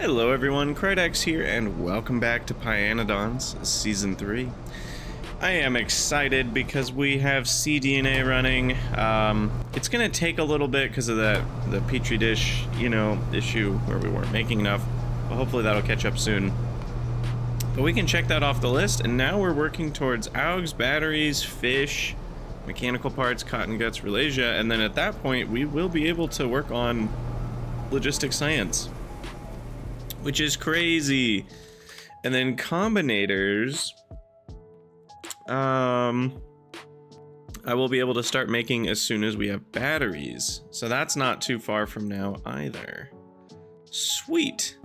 Hello everyone, Krydex here, and welcome back to pYanodon's Season 3. I am excited because we have cDNA running. It's gonna take a little bit because of the Petri dish, issue where we weren't making enough, but hopefully that'll catch up soon. But we can check that off the list, and now we're working towards AUGs, batteries, fish, mechanical parts, cotton guts, Ralasia, and then at that point we will be able to work on logistic science, which is crazy. And then combinators, I will be able to start making as soon as we have batteries. So that's not too far from now either. Sweet.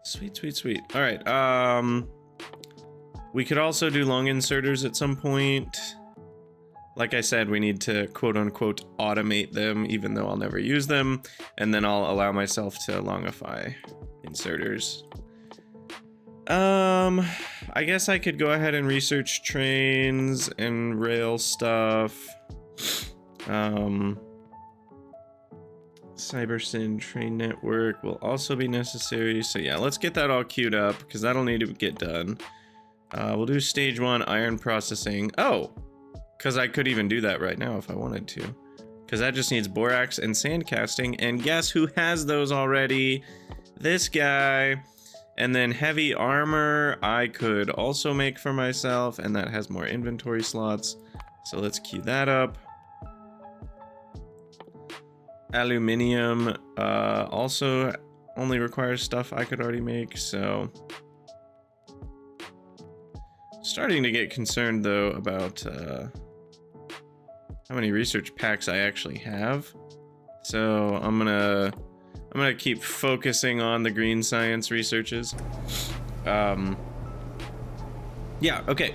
Sweet, sweet, sweet. All right, we could also do long inserters at some point. Like I said, we need to quote-unquote automate them, even though I'll never use them, and then I'll allow myself to longify inserters. I guess I could go ahead and research trains and rail stuff. CyberSyn train network will also be necessary, so yeah, let's get that all queued up, because that'll need to get done. We'll do stage 1 iron processing. Oh! Because I could even do that right now if I wanted to. Because that just needs borax and sand casting. And guess who has those already? This guy. And then heavy armor I could also make for myself. And that has more inventory slots. So let's queue that up. Aluminium also only requires stuff I could already make. So starting to get concerned though about how many research packs I actually have. So I'm gonna keep focusing on the green science researches. Yeah, okay.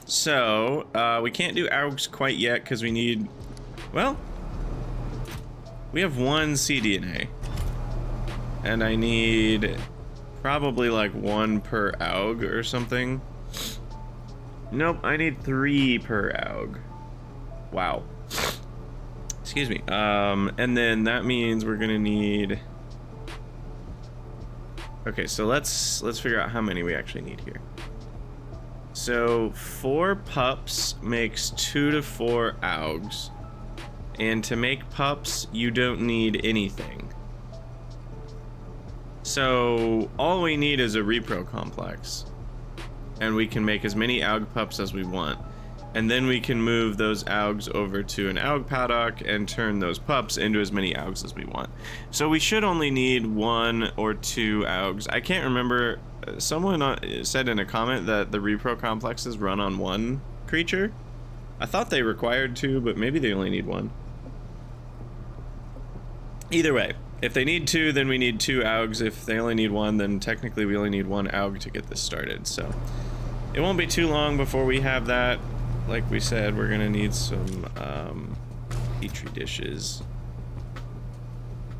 So we can't do AUGs quite yet because we need, well, we have one cDNA and I need probably like 1 per AUG or something. Nope, I need 3 per AUG. Wow. Excuse me. And then that means we're gonna need. Okay, so let's figure out how many we actually need here. So 4 pups makes 2 to 4 AUGs, and to make pups you don't need anything. So all we need is a repro complex, and we can make as many AUG pups as we want. And then we can move those AUGs over to an AUG paddock and turn those pups into as many AUGs as we want. So we should only need 1 or 2 AUGs. I can't remember, someone said in a comment that the repro complexes run on 1 creature. I thought they required 2, but maybe they only need 1. Either way, if they need 2, then we need 2 AUGs. If they only need 1, then technically we only need 1 AUG to get this started. So it won't be too long before we have that. Like we said, we're gonna need some Petri dishes.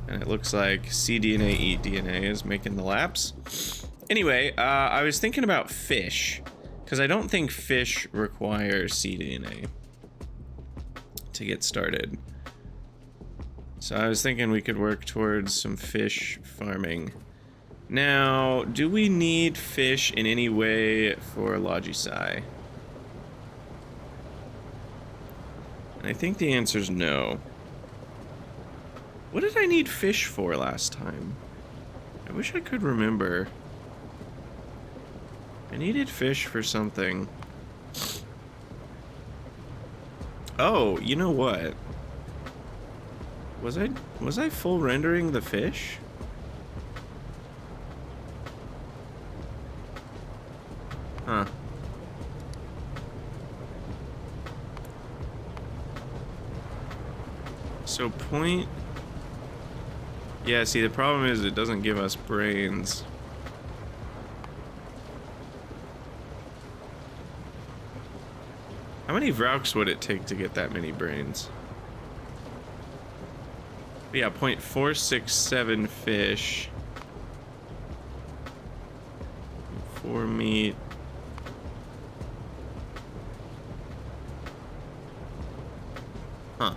And it looks like cDNA eat DNA is making the laps. Anyway, I was thinking about fish, because I don't think fish require cDNA to get started. So I was thinking we could work towards some fish farming. Now, do we need fish in any way for Logisci? I think the answer is no. What did I need fish for last time? I wish I could remember. I needed fish for something. Oh, you know what? Was I full rendering the fish? Huh. So point. Yeah, see, the problem is it doesn't give us brains. How many Vrauks would it take to get that many brains? But yeah, 0.467 fish. 4 meat. Huh.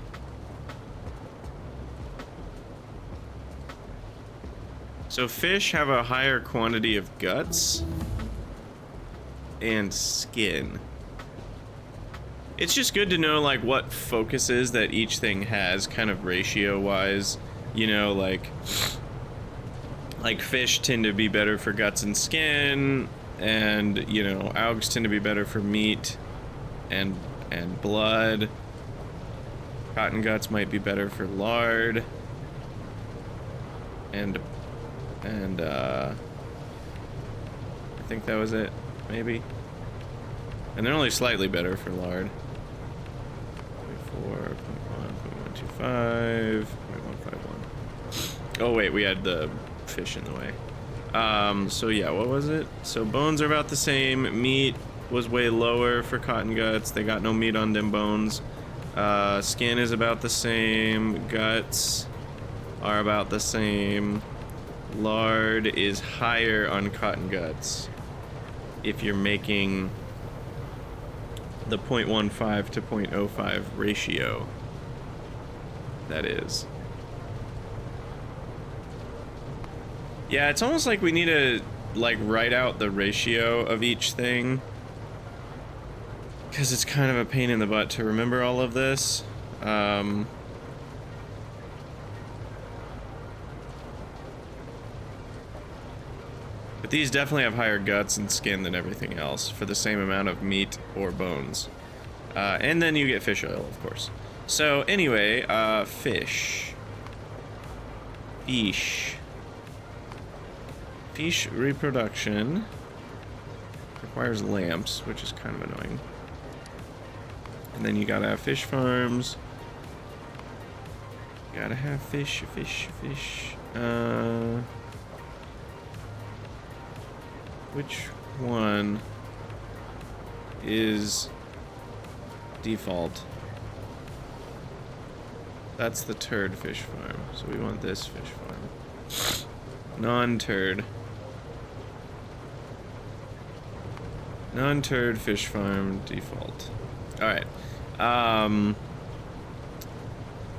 So fish have a higher quantity of guts and skin. It's just good to know like what focuses that each thing has, kind of ratio wise. You know, like fish tend to be better for guts and skin, and you know, augs tend to be better for meat and blood. Cotton guts might be better for lard. And I think that was it, maybe. And they're only slightly better for lard. 0.4, 0.1, 0.125, 0.151. Oh wait, we had the fish in the way. So yeah, what was it? So bones are about the same. Meat was way lower for cotton guts. They got no meat on them bones. Skin is about the same. Guts are about the same. Lard is higher on cotton guts if you're making the 0.15 to 0.05 ratio. That is. Yeah, it's almost like we need to like write out the ratio of each thing, because it's kind of a pain in the butt to remember all of this. But these definitely have higher guts and skin than everything else for the same amount of meat or bones. And then you get fish oil, of course. So anyway, fish. Fish reproduction requires lamps, which is kind of annoying. And then you gotta have fish farms. You gotta have fish. Which one is default? That's the turd fish farm. So we want this fish farm. Non-turd. Non-turd fish farm default. Alright.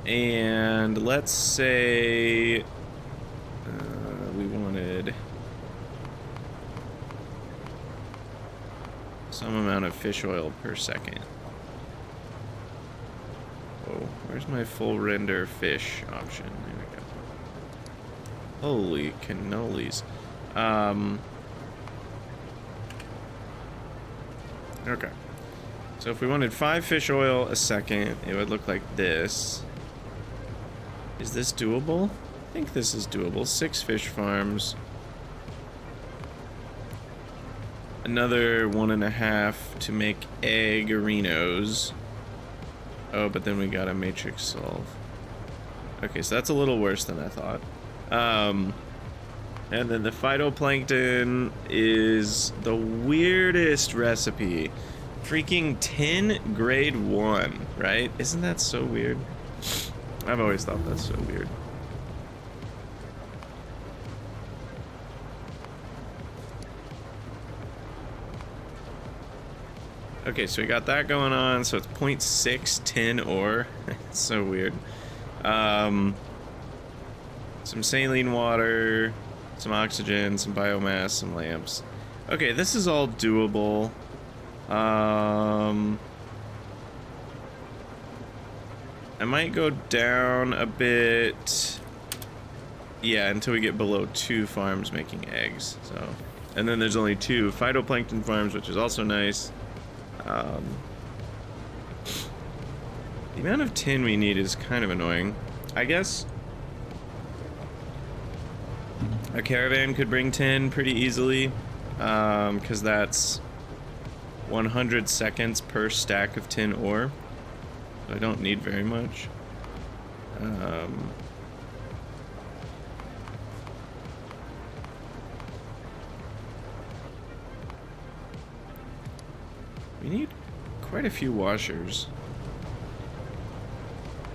And let's say we wanted some amount of fish oil per second. Oh, where's my full render fish option? There we go. Holy cannolis. Okay. So if we wanted 5 fish oil a second, it would look like this. Is this doable? I think this is doable. 6 fish farms. Another 1.5 to make eggerinos. Oh, but then we got a matrix solve. Okay, so that's a little worse than I thought. And then the phytoplankton is the weirdest recipe. Freaking 10 grade 1, right? Isn't that so weird? I've always thought that's so weird. Okay, so we got that going on. So it's 0.6 tin ore. It's so weird. Some saline water, some oxygen, some biomass, some lamps. Okay, this is all doable. I might go down a bit. Yeah, until we get below 2 farms making eggs. So, and then there's only 2 phytoplankton farms, which is also nice. The amount of tin we need is kind of annoying. I guess a caravan could bring tin pretty easily, because that's 100 seconds per stack of tin ore. So I don't need very much. We need quite a few washers.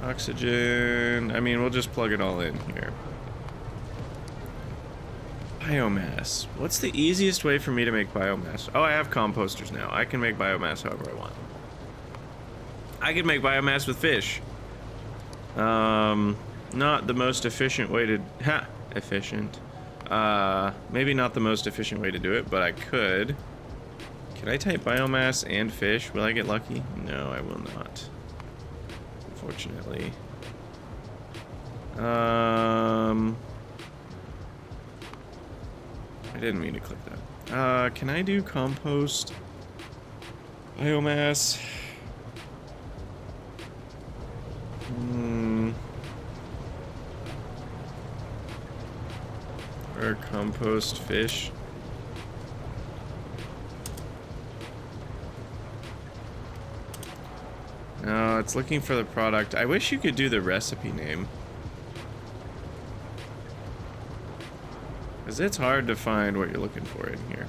Oxygen. I mean, we'll just plug it all in here. Biomass. What's the easiest way for me to make biomass? Oh, I have composters now. I can make biomass however I want. I can make biomass with fish. Not the most efficient way to... efficient. Maybe not the most efficient way to do it, but I could. Can I type biomass and fish? Will I get lucky? No, I will not. Unfortunately. I didn't mean to click that. Can I do compost? Biomass? Or compost fish? No, it's looking for the product. I wish you could do the recipe name. Because it's hard to find what you're looking for in here.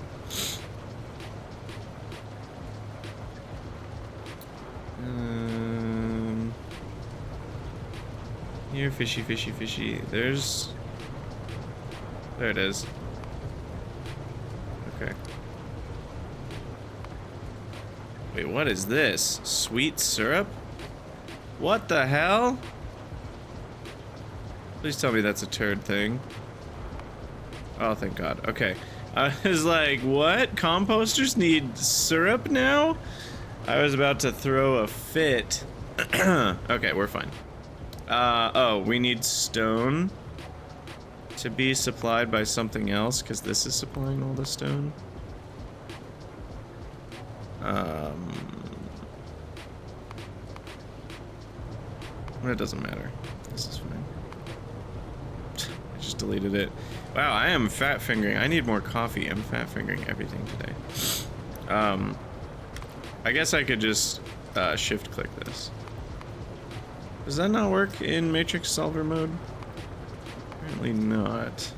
Here, fishy, fishy, fishy. There's... There it is. Okay. Wait, what is this? Sweet syrup? What the hell? Please tell me that's a turd thing. Oh, thank God. Okay. I was like, what? Composters need syrup now? I was about to throw a fit. Okay, we're fine. Oh, we need stone to be supplied by something else, because this is supplying all the stone. It doesn't matter. This is fine. I just deleted it. Wow, I am fat fingering. I need more coffee. I'm fat fingering everything today. I guess I could just shift click this. Does that not work in matrix solver mode? Apparently not.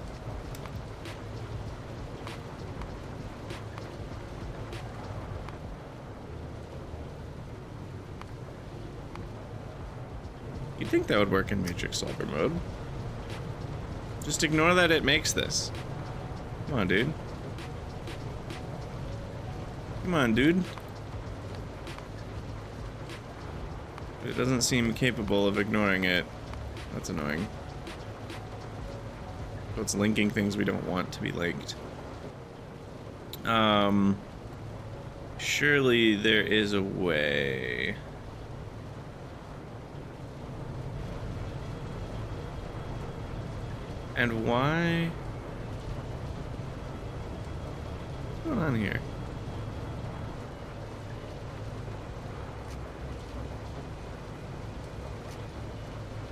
You'd think that would work in matrix solver mode. Just ignore that it makes this. Come on, dude. Come on, dude. It doesn't seem capable of ignoring it. That's annoying. So it's linking things we don't want to be linked. Surely there is a way. And why? What's going on here?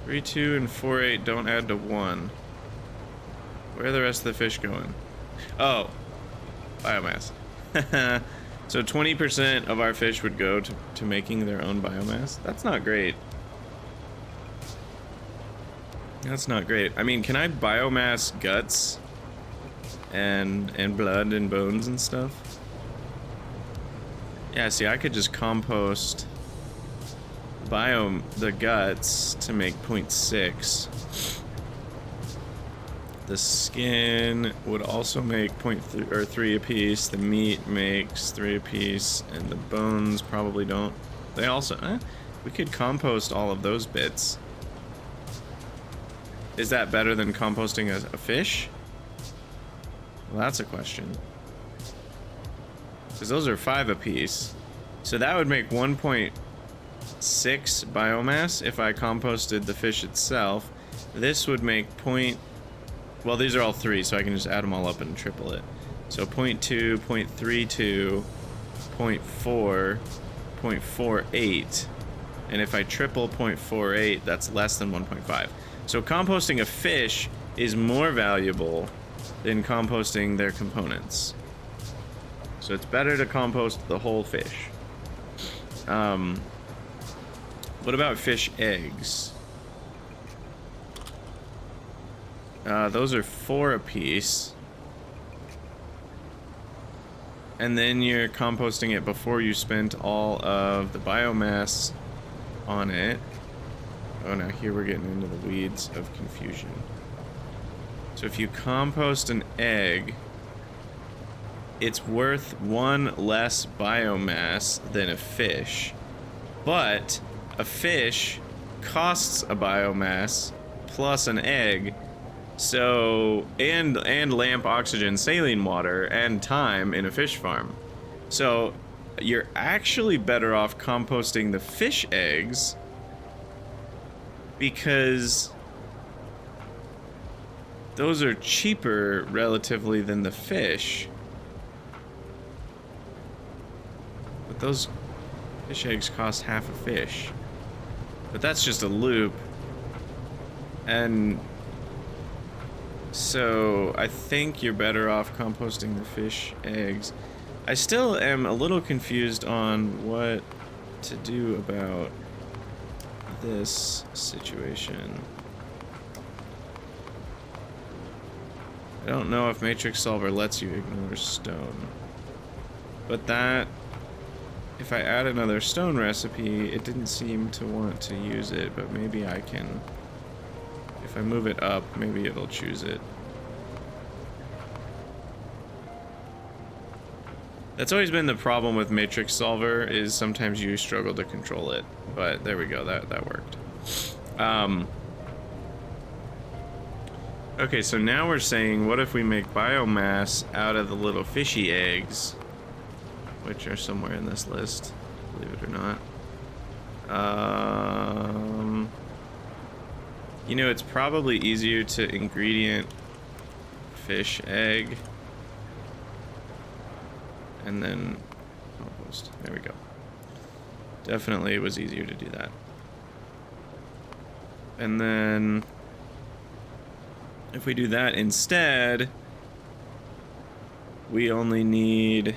3-2 and 4-8 don't add to 1. Where are the rest of the fish going? Oh, biomass. So 20% of our fish would go to making their own biomass. That's not great. That's not great. I mean, can I biomass guts and blood and bones and stuff? Yeah, see, I could just compost the guts to make 0.6. The skin would also make 3 apiece. The meat makes 3 apiece, and the bones probably don't. They also, we could compost all of those bits. Is that better than composting a fish? Well, that's a question. Because those are 5 apiece. So that would make 1.6 biomass if I composted the fish itself. This would make well, these are all 3, so I can just add them all up and triple it. So 0.2, 0.32, 0.4, 0.48. And if I triple 0.48, that's less than 1.5. So composting a fish is more valuable than composting their components. So it's better to compost the whole fish. What about fish eggs? Those are 4 apiece. And then you're composting it before you spent all of the biomass on it. Oh, now here we're getting into the weeds of confusion. So if you compost an egg, it's worth 1 less biomass than a fish. But a fish costs a biomass plus an egg, So, and lamp oxygen saline water and time in a fish farm. So, you're actually better off composting the fish eggs because those are cheaper relatively than the fish. But those fish eggs cost half a fish. But that's just a loop. And so I think you're better off composting the fish eggs. I still am a little confused on what to do about this situation. I don't know if Matrix Solver lets you ignore stone. But that, if I add another stone recipe, it didn't seem to want to use it, but maybe I can. If I move it up, maybe it'll choose it. That's always been the problem with Matrix Solver, is sometimes you struggle to control it. But there we go, that worked. Okay, so now we're saying, what if we make biomass out of the little fishy eggs, which are somewhere in this list, believe it or not. You know, it's probably easier to ingredient fish egg and then compost. There we go. Definitely it was easier to do that. And then if we do that instead, we only need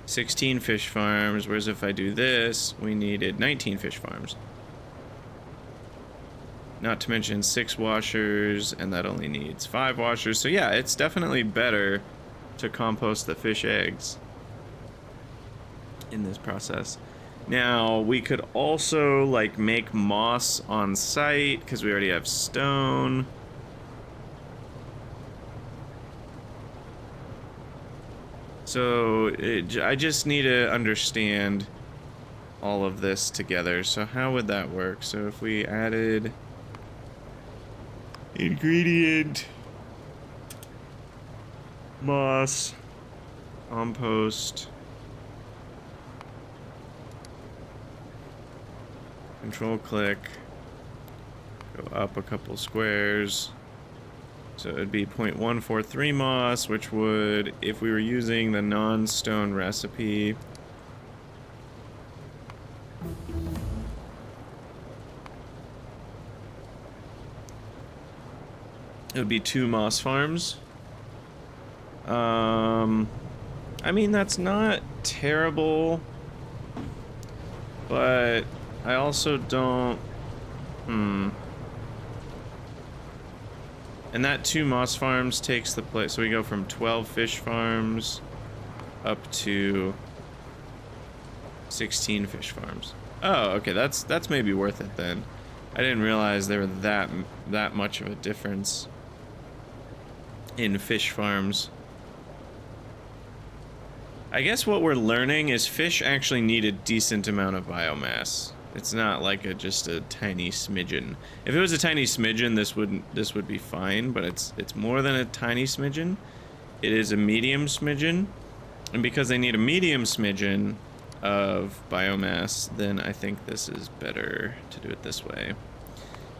16 fish farms, whereas if I do this, we needed 19 fish farms. Not to mention 6 washers, and that only needs 5 washers. So yeah, it's definitely better to compost the fish eggs in this process. Now, we could also like make moss on site, because we already have stone. So I just need to understand all of this together. So how would that work? So if we added ingredient, moss, compost, control click, go up a couple squares. So it would be 0.143 moss, which would, if we were using the non-stone recipe, it would be 2 moss farms. I mean, that's not terrible, but I also don't, And that 2 moss farms takes the place, so we go from 12 fish farms up to 16 fish farms. Oh, okay, that's maybe worth it then. I didn't realize there were that much of a difference in fish farms. I guess what we're learning is fish actually need a decent amount of biomass. It's not like just a tiny smidgen. If it was a tiny smidgen, this would be fine, but it's more than a tiny smidgen. It is a medium smidgen, and because they need a medium smidgen of biomass, then I think this is better to do it this way.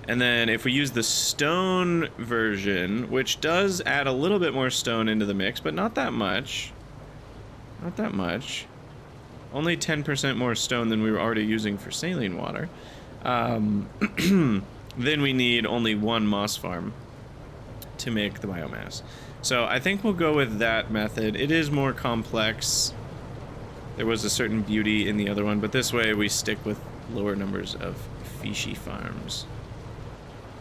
And then if we use the stone version, which does add a little bit more stone into the mix, but not that much. Not that much. Only 10% more stone than we were already using for saline water. Then we need only 1 moss farm to make the biomass. So I think we'll go with that method. It is more complex. There was a certain beauty in the other one, but this way we stick with lower numbers of fishy farms.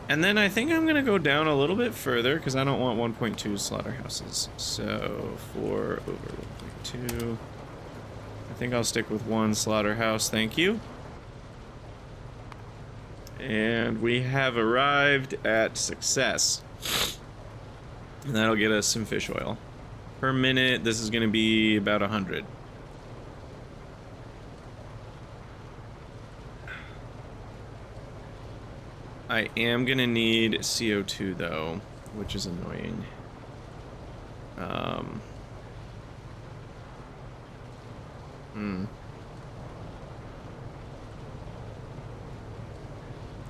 And then I think I'm gonna go down a little bit further because I don't want 1.2 slaughterhouses. So 4 over 1.2. I think I'll stick with 1 slaughterhouse, thank you. And we have arrived at success. And that'll get us some fish oil. Per minute, this is gonna be about 100. I am gonna need CO2 though. which is annoying. I'm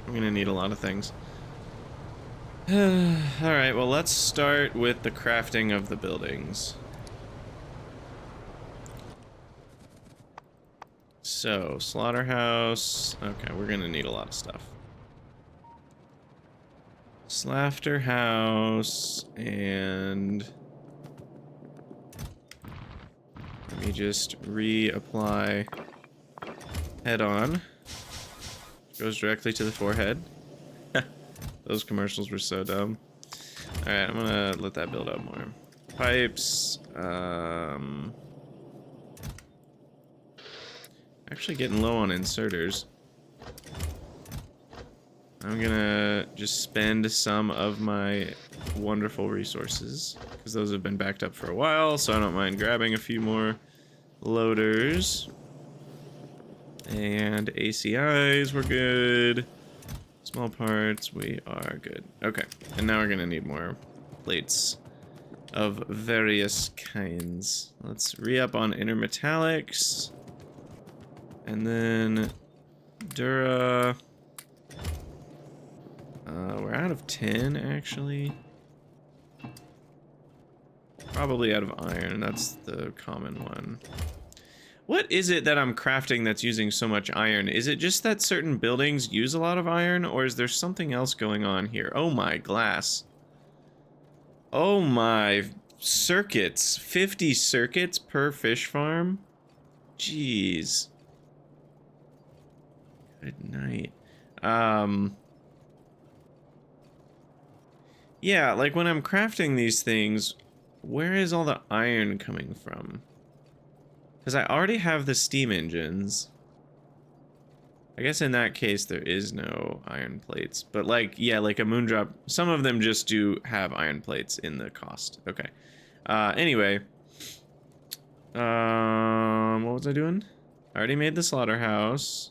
gonna need a lot of things. Alright, well, let's start with the crafting of the buildings. So, slaughterhouse. Okay, we're gonna need a lot of stuff. Slaughter house, and let me just reapply head on. Goes directly to the forehead. Those commercials were so dumb. Alright, I'm gonna let that build up more. Pipes, actually getting low on inserters. I'm gonna just spend some of my wonderful resources, because those have been backed up for a while, so I don't mind grabbing a few more loaders. And ACIs, we're good. Small parts, we are good. Okay, and now we're gonna need more plates of various kinds. Let's re-up on intermetallics. And then Dura. We're out of tin, actually. Probably out of iron, that's the common one. What is it that I'm crafting that's using so much iron? Is it just that certain buildings use a lot of iron, or is there something else going on here? Oh my, glass. Oh my, circuits. 50 circuits per fish farm? Jeez. Good night. Yeah, like when I'm crafting these things, where is all the iron coming from? Because I already have the steam engines. I guess in that case there is no iron plates. But like, yeah, like a Moondrop, some of them just do have iron plates in the cost. Okay. Anyway. What was I doing? I already made the slaughterhouse.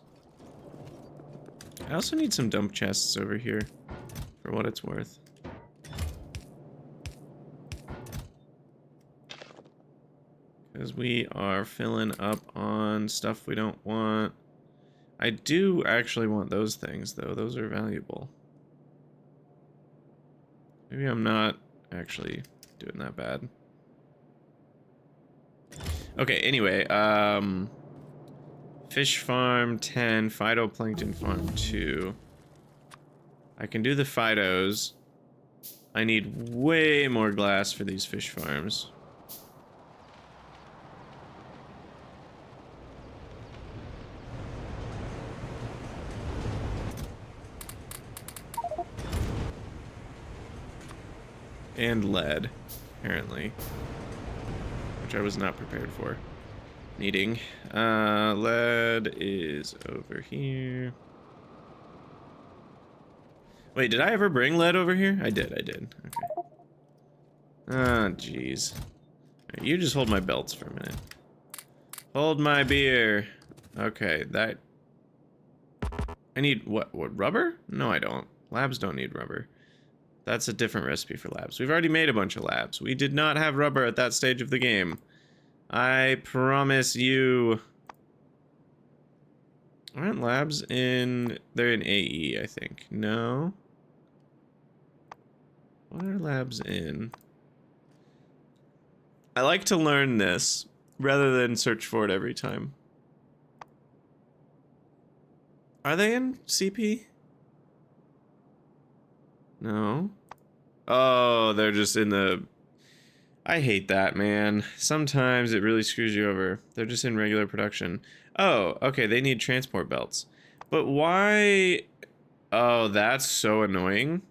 I also need some dump chests over here, for what it's worth. Because we are filling up on stuff we don't want. I do actually want those things, though. Those are valuable. Maybe I'm not actually doing that bad. Okay, anyway, fish farm 10, phytoplankton farm 2. I can do the phytos. I need way more glass for these fish farms. And lead, apparently. Which I was not prepared for. Needing. Lead is over here. Wait, did I ever bring lead over here? I did. Okay. Ah, jeez. Right, you just hold my belts for a minute. Hold my beer. Okay, that... I need, what, rubber? No, I don't. Labs don't need rubber. That's a different recipe for labs. We've already made a bunch of labs. We did not have rubber at that stage of the game. I promise you. Aren't labs in... They're in AE, I think. No? What are labs in? I like to learn this, rather than search for it every time. Are they in CP? No. Oh, they're just in the... I hate that, man. Sometimes it really screws you over. They're just in regular production. Oh, okay, they need transport belts. But why... Oh, that's so annoying.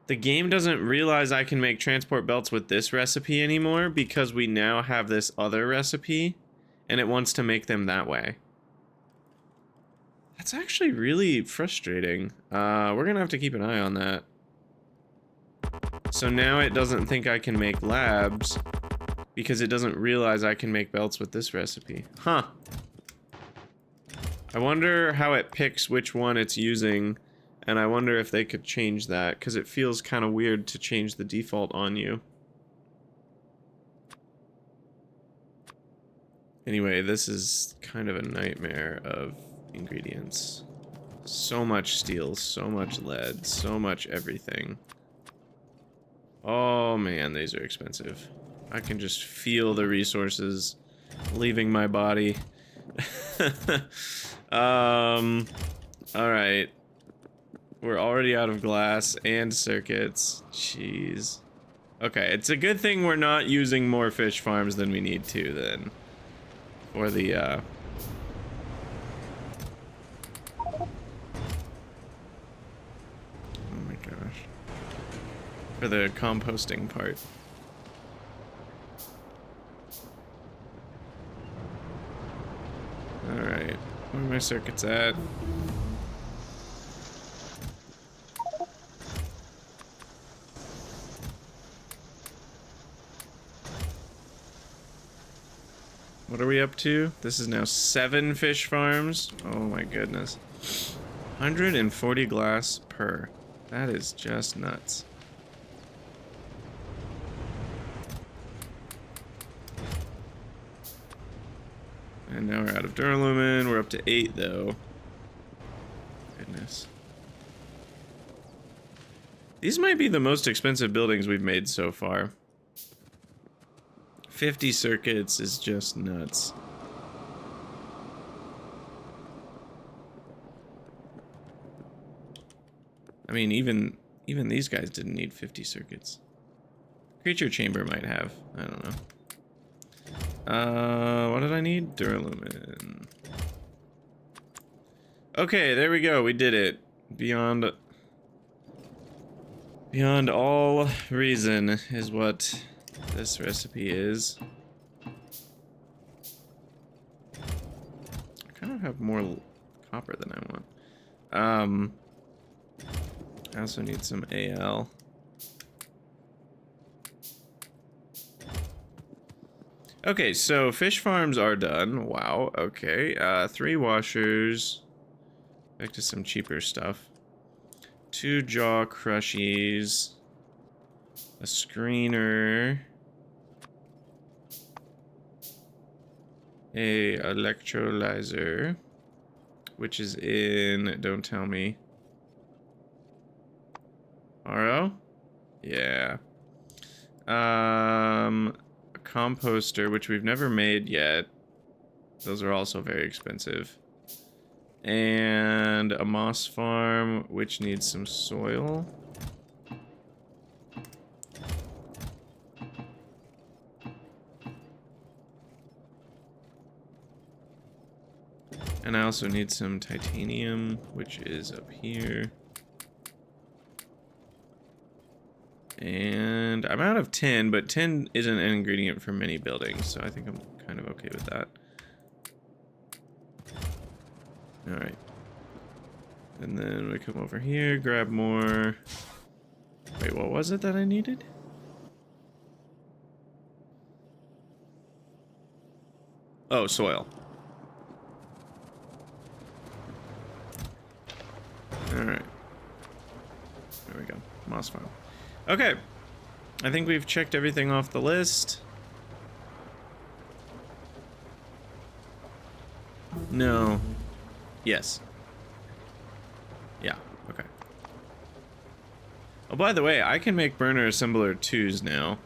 The game doesn't realize I can make transport belts with this recipe anymore because we now have this other recipe, and it wants to make them that way. That's actually really frustrating. We're gonna have to keep an eye on that. So now it doesn't think I can make labs because it doesn't realize I can make belts with this recipe. Huh. I wonder how it picks which one it's using and I wonder if they could change that, because it feels kind of weird to change the default on you. Anyway, this is kind of a nightmare of ingredients. So much steel, so much lead, so much everything. Oh man, these are expensive. I can just feel the resources leaving my body. Alright. We're already out of glass and circuits. Jeez. Okay, it's a good thing we're not using more fish farms than we need to, then. For the, oh my gosh. For the composting part. Alright, where are my circuits at? What are we up to? This is now 7 fish farms. Oh my goodness. 140 glass per. That is just nuts. And now we're out of duralumin. We're up to 8 though. Goodness. These might be the most expensive buildings we've made so far. 50 circuits is just nuts. I mean, even these guys didn't need 50 circuits. Creature chamber might have. I don't know. What did I need? Duralumin. Okay, there we go. We did it. Beyond all reason is what this recipe is. I kind of have more copper than I want. I also need some AL. Okay, so fish farms are done. Wow, okay. 3 washers. Back to some cheaper stuff. 2 jaw crushies. A screener. A electrolyzer. Which is in, don't tell me. RO? Yeah. A composter, which we've never made yet. Those are also very expensive. And a moss farm, which needs some soil. And I also need some titanium, which is up here. And I'm out of tin, but tin isn't an ingredient for many buildings, so I think I'm kind of okay with that. Alright. And then we come over here, grab more. Wait, what was it that I needed? Oh, soil. Alright. There we go. Moss farm. Okay. I think we've checked everything off the list. No. Yes. Yeah, okay. Oh, by the way, I can make burner assembler 2s now.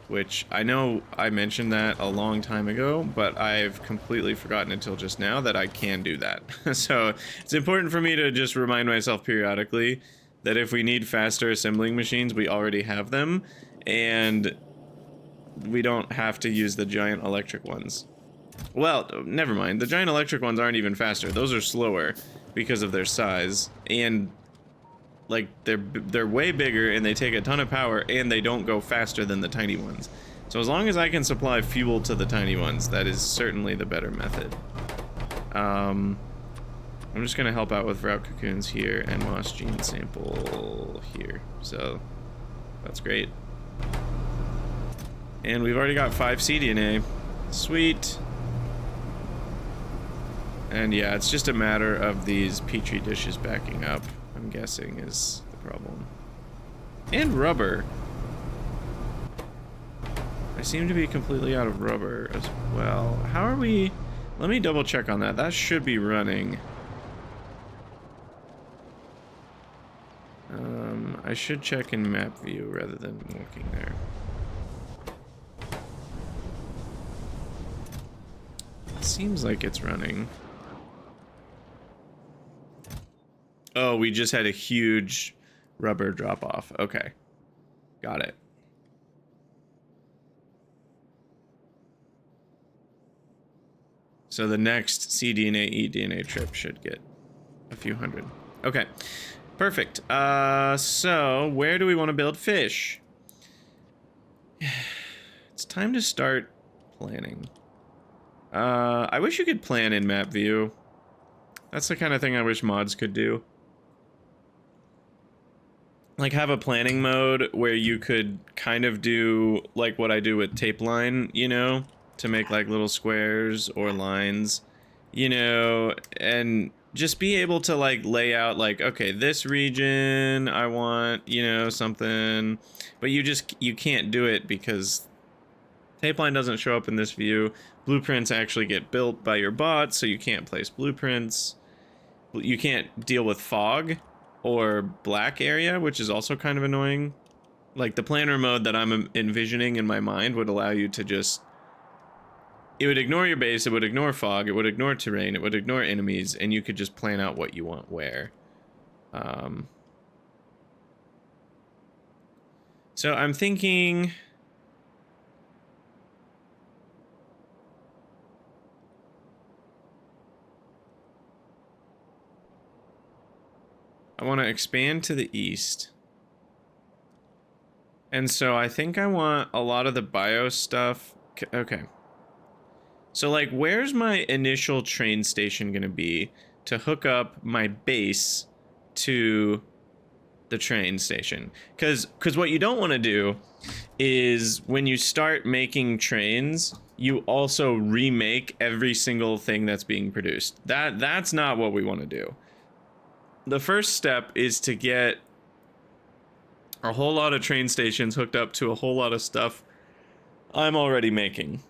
Which, I know I mentioned that a long time ago, but I've completely forgotten until just now that I can do that. So, it's important for me to just remind myself periodically that if we need faster assembling machines, we already have them, and we don't have to use the giant electric ones. Well, never mind. The giant electric ones aren't even faster. Those are slower because of their size, and like they're way bigger and they take a ton of power and they don't go faster than the tiny ones. So as long as I can supply fuel to the tiny ones, that is certainly the better method. I'm just gonna help out with route cocoons here and moss gene sample here. So that's great. And we've already got 5 cDNA. Sweet. And yeah, it's just a matter of these petri dishes backing up. I'm I'm guessing is the problem. And rubber. I seem to be completely out of rubber as well. How are we? Let me double check on that. That should be running. I should check in map view rather than walking there. It seems like it's running. Oh, we just had a huge rubber drop off. Okay. Got it. So the next cDNA, eDNA trip should get a few hundred. Okay. Perfect. So where do we want to build fish? It's time to start planning. I wish you could plan in map view. That's the kind of thing I wish mods could do. Like have a planning mode where you could kind of do like what I do with tape line, you know, to make like little squares or lines, you know, and just be able to like lay out like, okay, this region I want, you know, something, but you can't do it because tape line doesn't show up in this view. Blueprints actually get built by your bot, so you can't place blueprints. You can't deal with fog or black area, which is also kind of annoying. Like the planner mode that I'm envisioning in my mind would allow you to just, it would ignore your base, it would ignore fog, it would ignore terrain, it would ignore enemies, and you could just plan out what you want where. So I'm thinking, I want to expand to the east. And so I think I want a lot of the bio stuff. Okay. So like, where's my initial train station gonna be to hook up my base to the train station? Because what you don't want to do is when you start making trains, you also remake every single thing that's being produced. That's not what we want to do. The first step is to get a whole lot of train stations hooked up to a whole lot of stuff I'm already making.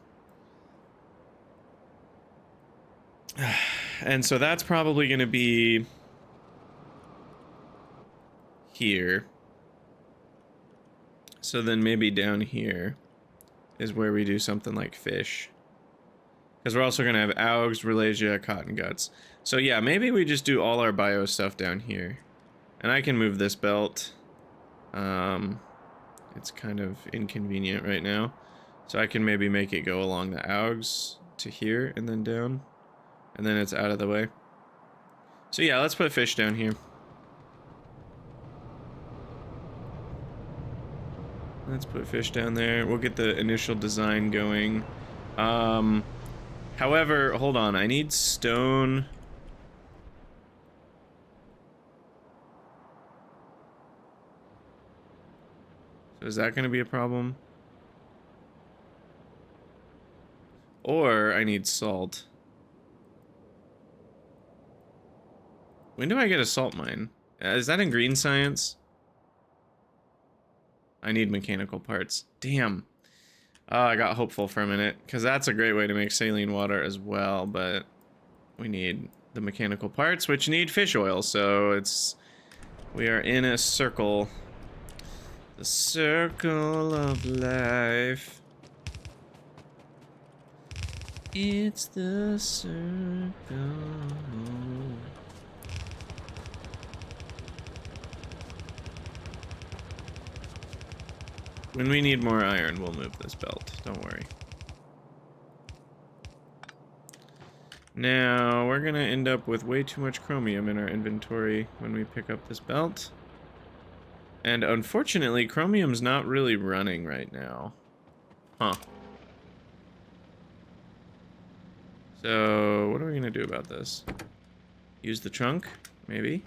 And so that's probably going to be here. So then maybe down here is where we do something like fish. Because we're also going to have augs, Ralasia, cotton guts. So yeah, maybe we just do all our bio stuff down here. And I can move this belt. It's kind of inconvenient right now. So I can maybe make it go along the augs to here and then down. And then it's out of the way. So yeah, let's put fish down here. Let's put fish down there. We'll get the initial design going. However, hold on, I need stone. So is that going to be a problem? Or I need salt. When do I get a salt mine? Is that in green science? I need mechanical parts. Damn. I got hopeful for a minute, because that's a great way to make saline water as well, but we need the mechanical parts, which need fish oil, so it's... we are in a circle. The circle of life. It's the circle. When we need more iron, we'll move this belt. Don't worry. Now, we're gonna end up with way too much chromium in our inventory when we pick up this belt. And unfortunately, chromium's not really running right now. Huh. So, what are we gonna do about this? Use the trunk? Maybe?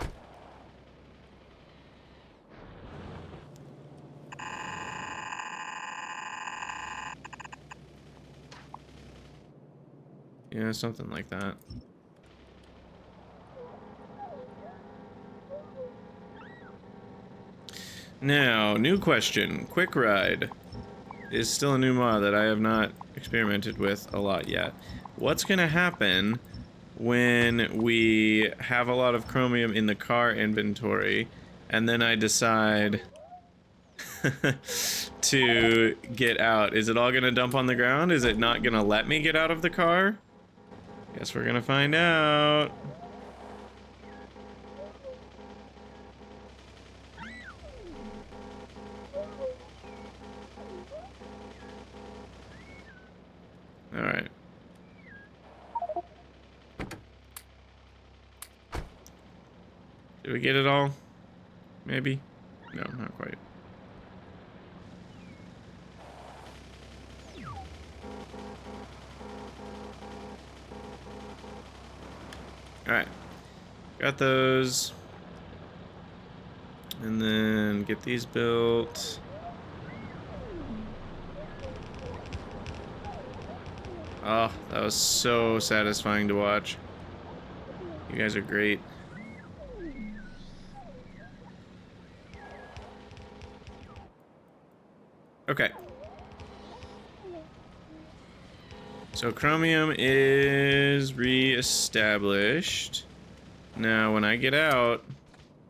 Yeah, something like that. Now, new question. Quick Ride is still a new mod that I have not experimented with a lot yet. What's gonna happen when we have a lot of chromium in the car inventory and then I decide to get out? Is it all gonna dump on the ground? Is it not gonna let me get out of the car? Guess we're gonna find out. Alright. Did we get it all? Maybe? No, not quite. Alright. Got those. And then get these built. Oh, that was so satisfying to watch. You guys are great. Okay. So chromium is re-established. Now, when I get out,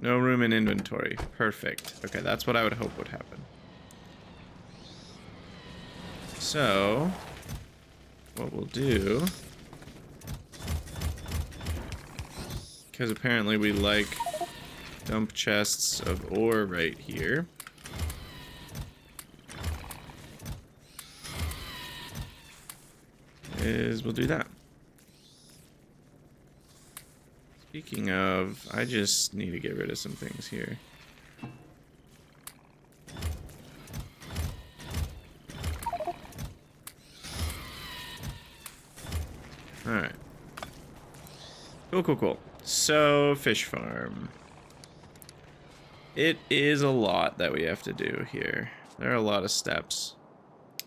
no room in inventory. Perfect. Okay, that's what I would hope would happen. So, what we'll do, because apparently we like dump chests of ore right here. Is we'll do that. Speaking of, I just need to get rid of some things here. Alright. Cool, cool, cool. So, fish farm. It is a lot that we have to do here. There are a lot of steps.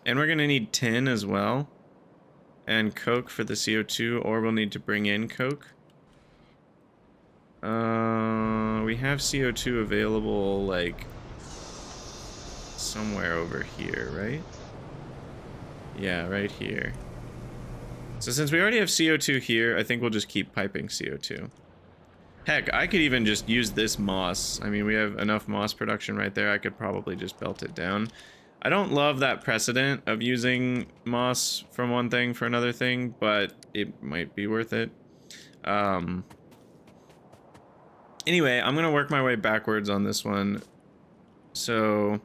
And we're gonna need tin as well. And coke for the CO2, or we'll need to bring in coke. We have CO2 available, like, somewhere over here, right? Yeah, right here. So since we already have CO2 here, I think we'll just keep piping CO2. Heck, I could even just use this moss. I mean, we have enough moss production right there. I could probably just belt it down. I don't love that precedent of using moss from one thing for another thing, but it might be worth it. Anyway, I'm gonna work my way backwards on this one. So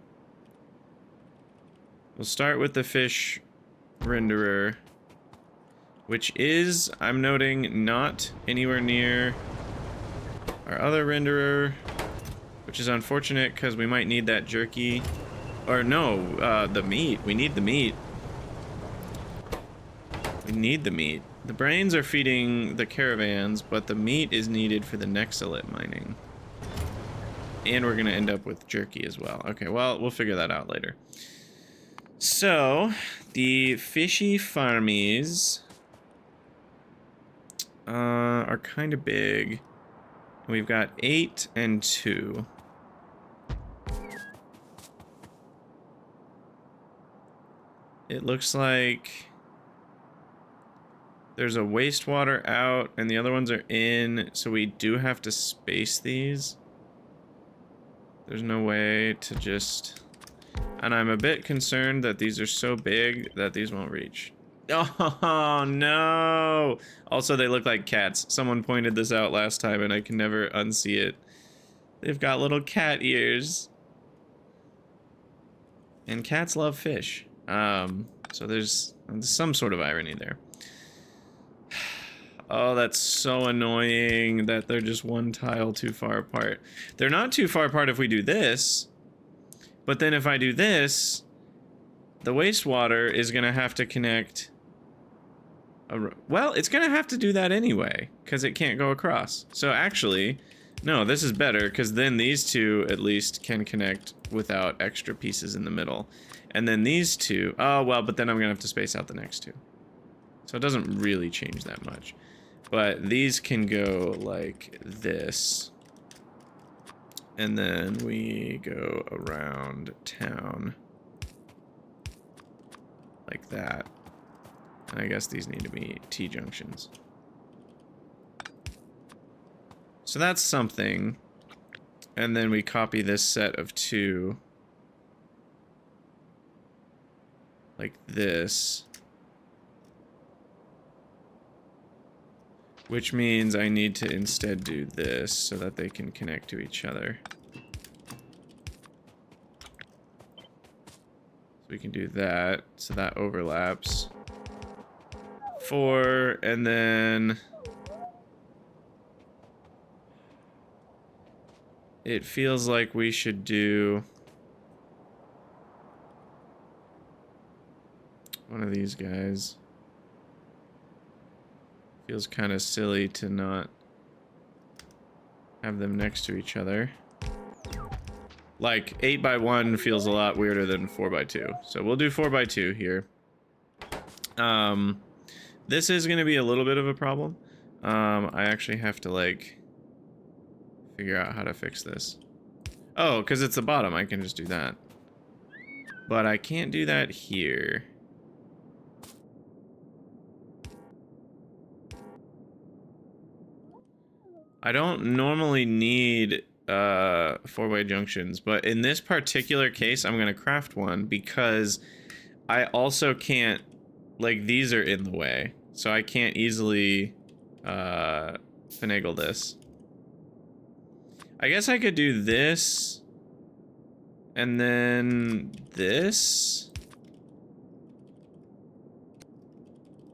we'll start with the fish renderer, which is, I'm noting, not anywhere near our other renderer, which is unfortunate because we might need that jerky. Or no, the meat. We need the meat. We need the meat. The brains are feeding the caravans, but the meat is needed for the Nexalit mining. And we're gonna end up with jerky as well. Okay, well, we'll figure that out later. So, the fishy farmies are kind of big. We've got 8 and 2. It looks like there's a wastewater out and the other ones are in, so we do have to space these. There's no way to just... And I'm a bit concerned that these are so big that these won't reach. Oh, no! Also, they look like cats. Someone pointed this out last time and I can never unsee it. They've got little cat ears. And cats love fish. So there's some sort of irony there. Oh, that's so annoying that they're just one tile too far apart. They're not too far apart if we do this, but then if I do this, the wastewater is gonna have to connect. Well, it's gonna have to do that anyway, because it can't go across. So actually, no, this is better, because then these two at least can connect without extra pieces in the middle. And then these two, oh well, but then I'm gonna have to space out the next two. So it doesn't really change that much. But these can go like this. And then we go around town. Like that. And I guess these need to be T-junctions. So that's something. And then we copy this set of 2. Like this. Which means I need to instead do this so that they can connect to each other. So we can do that, so that overlaps. 4, and then... It feels like we should do... one of these guys. Feels kind of silly to not have them next to each other. Like, 8x1 feels a lot weirder than 4x2. So we'll do 4x2 here. This is going to be a little bit of a problem. I actually have to, like, figure out how to fix this. Oh, because it's the bottom. I can just do that. But I can't do that here. I don't normally need 4-way junctions, but in this particular case, I'm going to craft one because I also can't, like, these are in the way, so I can't easily finagle this. I guess I could do this, and then this,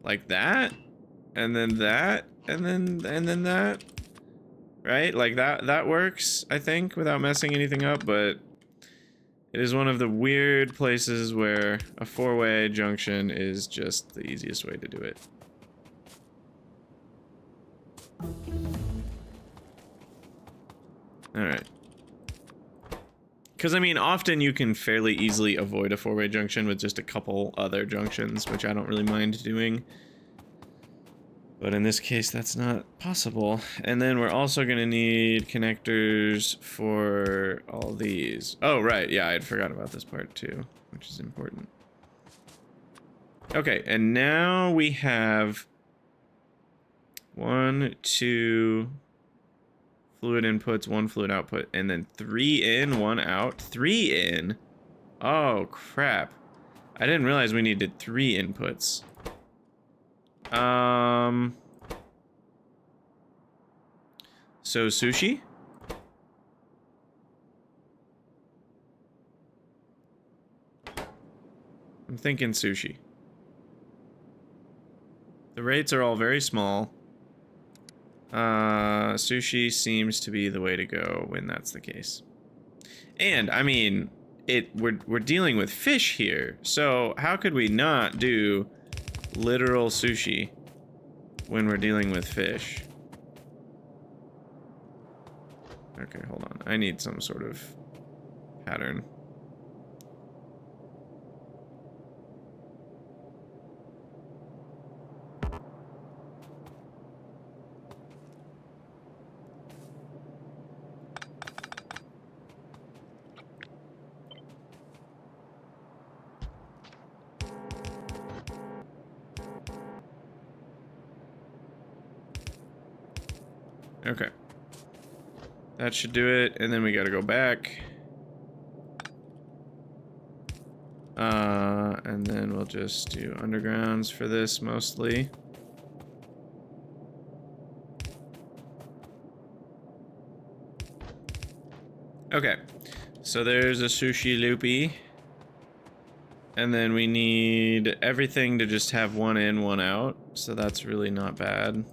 like that, and then that, and then that. Right? Like that works, I think, without messing anything up, but it is one of the weird places where a 4-way junction is just the easiest way to do it. Alright. Because, I mean, often you can fairly easily avoid a 4-way junction with just a couple other junctions, which I don't really mind doing. But in this case, that's not possible. And then we're also going to need connectors for all these. Oh, right. Yeah, I had forgot about this part too, which is important. Okay, and now we have 1, 2 fluid inputs, 1 fluid output, and then 3 in, 1 out. 3 in? Oh, crap. I didn't realize we needed 3 inputs. So sushi? I'm thinking sushi. The rates are all very small. Sushi seems to be the way to go when that's the case. And I mean, we're dealing with fish here, so how could we not do literal sushi when we're dealing with fish? Okay, hold on. I need some sort of pattern. Okay. That should do it, and then we gotta go back. And then we'll just do undergrounds for this mostly. Okay, so there's a sushi loopy. And then we need everything to just have 1 in, 1 out, so that's really not bad.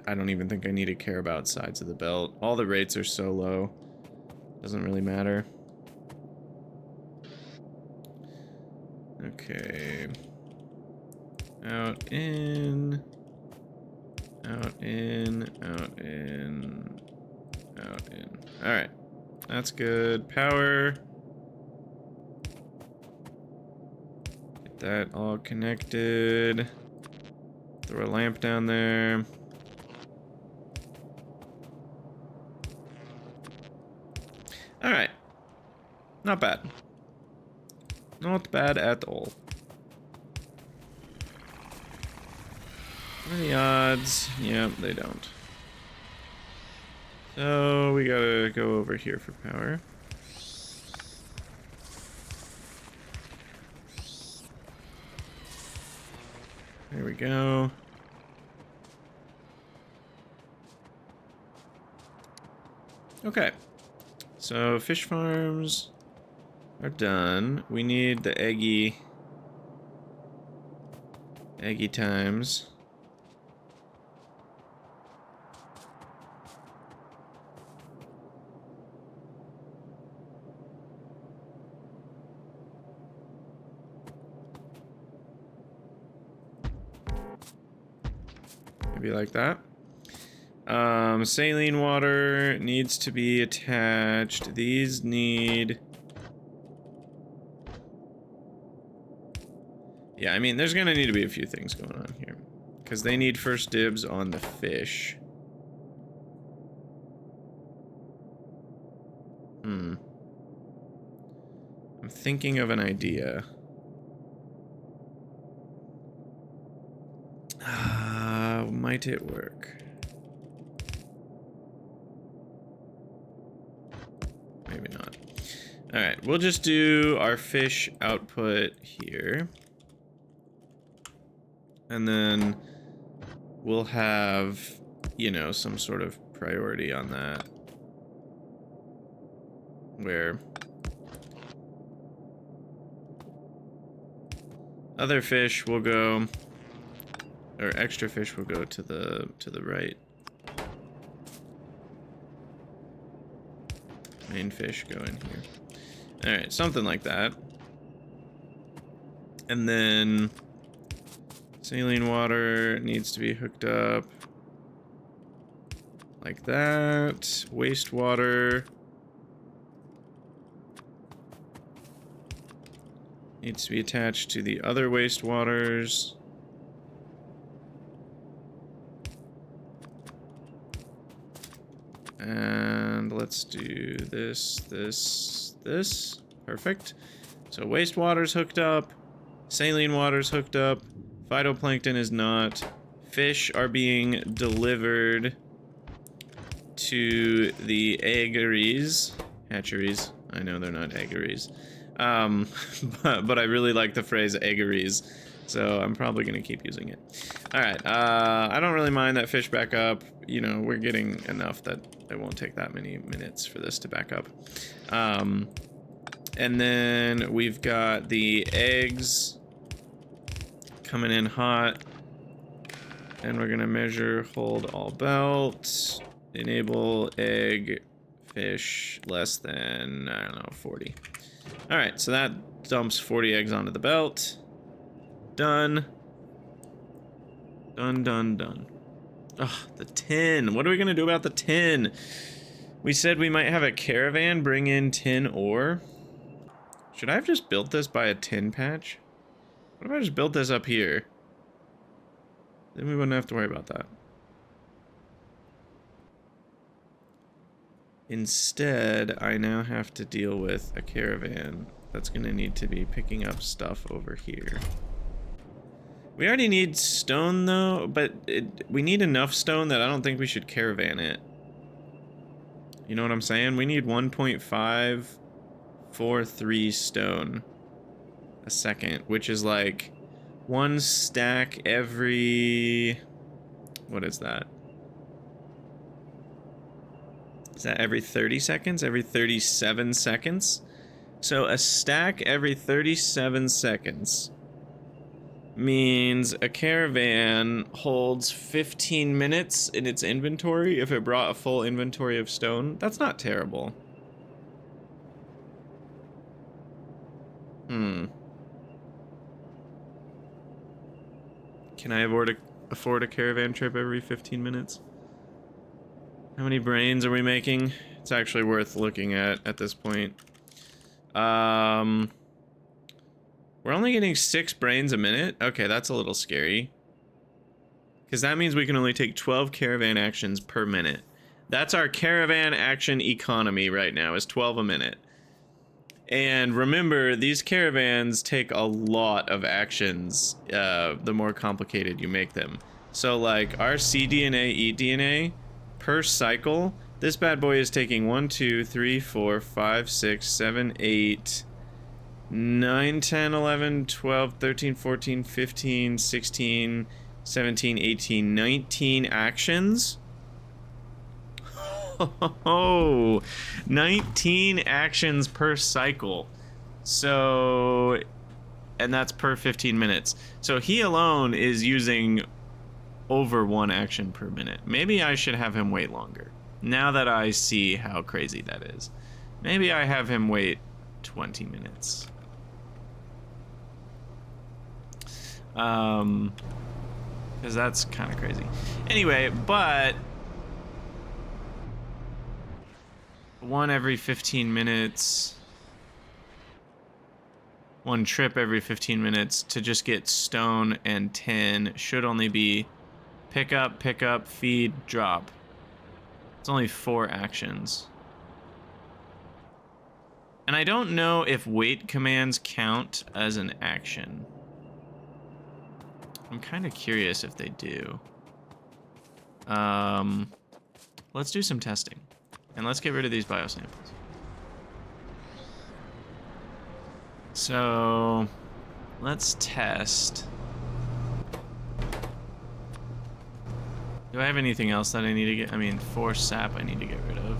I don't even think I need to care about sides of the belt. All the rates are so low. Doesn't really matter. Okay. Out, in. Out, in. Out, in. Out, in. Alright. That's good. Power. Get that all connected. Throw a lamp down there. Alright. Not bad. Not bad at all. What are the odds? Yep, they don't. So we gotta go over here for power. There we go. Okay. So fish farms are done. We need the eggy times. Maybe like that. Saline water needs to be attached. These need... Yeah, I mean, there's gonna need to be a few things going on here. Because they need first dibs on the fish. I'm thinking of an idea. Might it work? Maybe not. Alright, we'll just do our fish output here. And then we'll have, you know, some sort of priority on that. Where other fish will go, or extra fish will go to the right. Main fish go in here. Alright, something like that. And then saline water needs to be hooked up like that. Wastewater needs to be attached to the other wastewaters. And let's do this. Perfect. So wastewater's hooked up. Saline water's hooked up. Phytoplankton is not. Fish are being delivered to the eggeries. Hatcheries. I know they're not eggeries. But I really like the phrase eggeries, so I'm probably going to keep using it. Alright, I don't really mind that fish back up. You know, we're getting enough that it won't take that many minutes for this to back up. And then we've got the eggs coming in hot. And we're going to measure, hold all belt, enable egg, fish less than, I don't know, 40. Alright, so that dumps 40 eggs onto the belt. Done. Done. Ugh, the tin. What are we gonna do about the tin? We said we might have a caravan bring in tin ore. Should I have just built this by a tin patch? What if I just built this up here? Then we wouldn't have to worry about that. Instead, I now have to deal with a caravan that's gonna need to be picking up stuff over here. We already need stone though, but we need enough stone that I don't think we should caravan it. You know what I'm saying? We need 1.543 stone a second, which is like one stack every... What is that? Is that every 30 seconds? Every 37 seconds? So a stack every 37 seconds means a caravan holds 15 minutes in its inventory if it brought a full inventory of stone. That's not terrible. Can I afford a caravan trip every 15 minutes? How many brains are we making? It's actually worth looking at this point. We're only getting 6 brains a minute? Okay, that's a little scary. Because that means we can only take 12 caravan actions per minute. That's our caravan action economy right now, is 12 a minute. And remember, these caravans take a lot of actions the more complicated you make them. So like our cDNA, eDNA, per cycle, this bad boy is taking 1, 2, 3, 4, 5, 6, 7, 8, 9, 10, 11, 12, 13, 14, 15, 16, 17, 18, 19 actions. Oh, 19 actions per cycle. So, and that's per 15 minutes. So he alone is using over 1 action per minute. Maybe I should have him wait longer. Now that I see how crazy that is. Maybe I have him wait 20 minutes. Because that's kind of crazy. Anyway, but 1 every 15 minutes, 1 trip every 15 minutes to just get stone and tin should only be pick up, feed, drop. It's only 4 actions. And I don't know if wait commands count as an action. I'm kind of curious if they do. Let's do some testing. And let's get rid of these biosamples. So, let's test. Do I have anything else that I need to get? I mean, 4 sap I need to get rid of.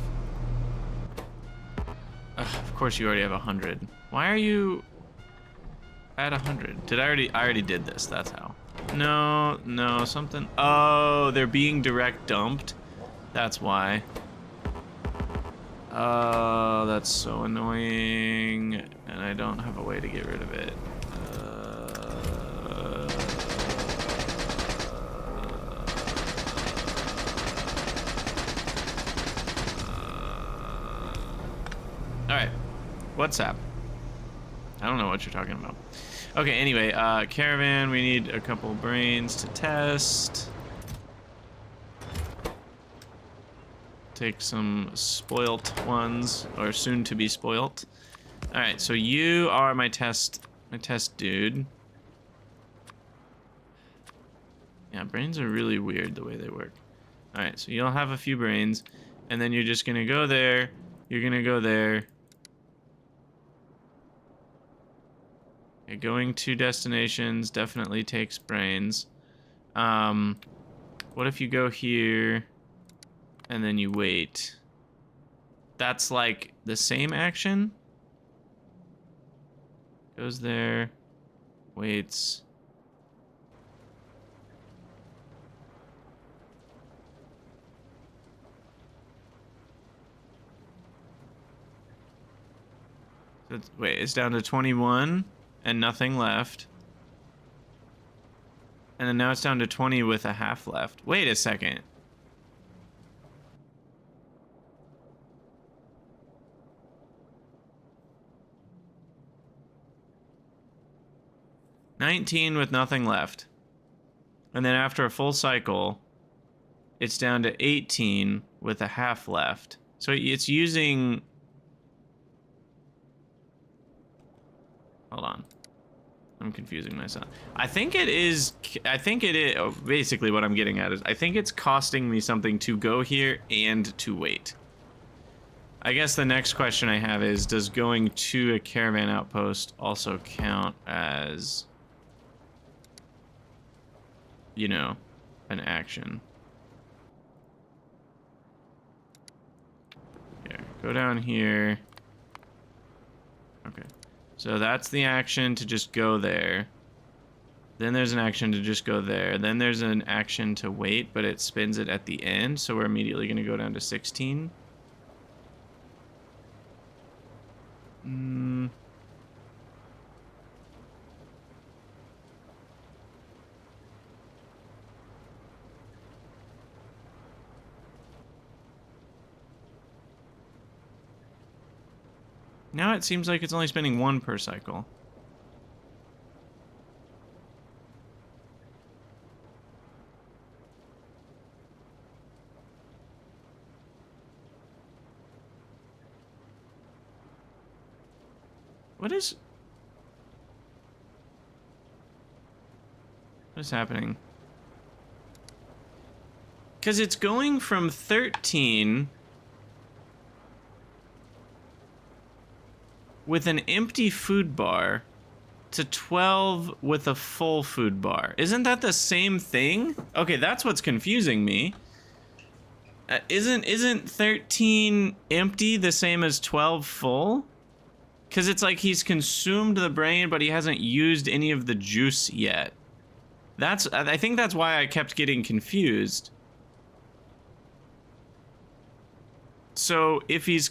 Ugh, of course you already have 100. Why are you at 100? Did I already did this, that's how. No, something. Oh, they're being direct dumped. That's why. Oh, that's so annoying, and I don't have a way to get rid of it. Alright, what's up? I don't know what you're talking about. Okay, anyway, caravan, we need a couple brains to test. Take some spoilt ones, or soon to be spoilt. All right, so you are my test dude. Yeah, brains are really weird the way they work. All right, so you'll have a few brains, and then you're just gonna go there. You're gonna go there. Okay, going to destinations definitely takes brains. What if you go here? And then you wait. That's like the same action. Goes there, waits. So wait, it's down to 21 and nothing left. And then now it's down to 20 with a half left. Wait a second. $19 with nothing left. And then after a full cycle, it's down to 18 with a half left. So it's using... Hold on. I'm confusing myself. I think it is... basically what I'm getting at is I think it's costing me something to go here and to wait. I guess the next question I have is, does going to a caravan outpost also count as... you know, an action? Here, go down here. Okay, so that's the action to just go there. Then there's an action to just go there. Then there's an action to wait, but it spins it at the end, so we're immediately going to go down to 16. Now it seems like it's only spinning 1 per cycle. What is happening? Because it's going from 13 with an empty food bar to 12 with a full food bar. Isn't that the same thing? Okay, that's what's confusing me. Isn't 13 empty the same as 12 full? Because it's like he's consumed the brain, but he hasn't used any of the juice yet. I think that's why I kept getting confused. So if he's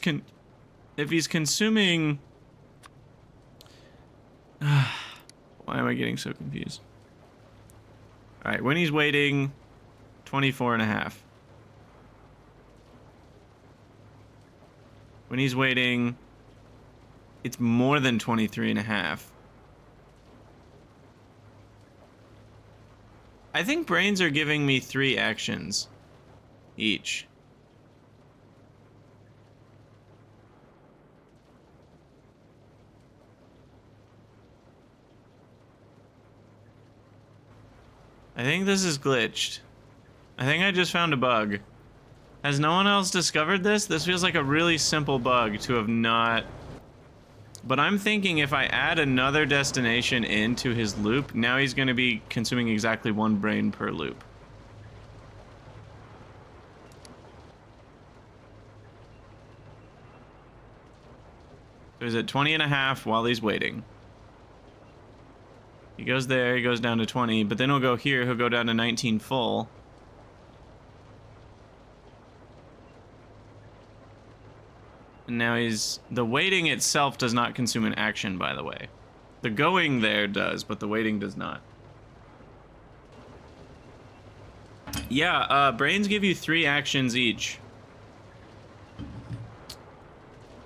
consuming... Why am I getting so confused? Alright, when he's waiting, 24 and a half. When he's waiting, it's more than 23 and a half. I think brains are giving me 3 actions each. I think this is glitched. I think I just found a bug. Has no one else discovered this? This feels like a really simple bug to have not... But I'm thinking if I add another destination into his loop, now he's going to be consuming exactly 1 brain per loop. So he's at 20 and a half while he's waiting. He goes there, he goes down to 20, but then he'll go here, he'll go down to 19 full. And now the waiting itself does not consume an action, by the way. The going there does, but the waiting does not. Yeah, brains give you 3 actions each.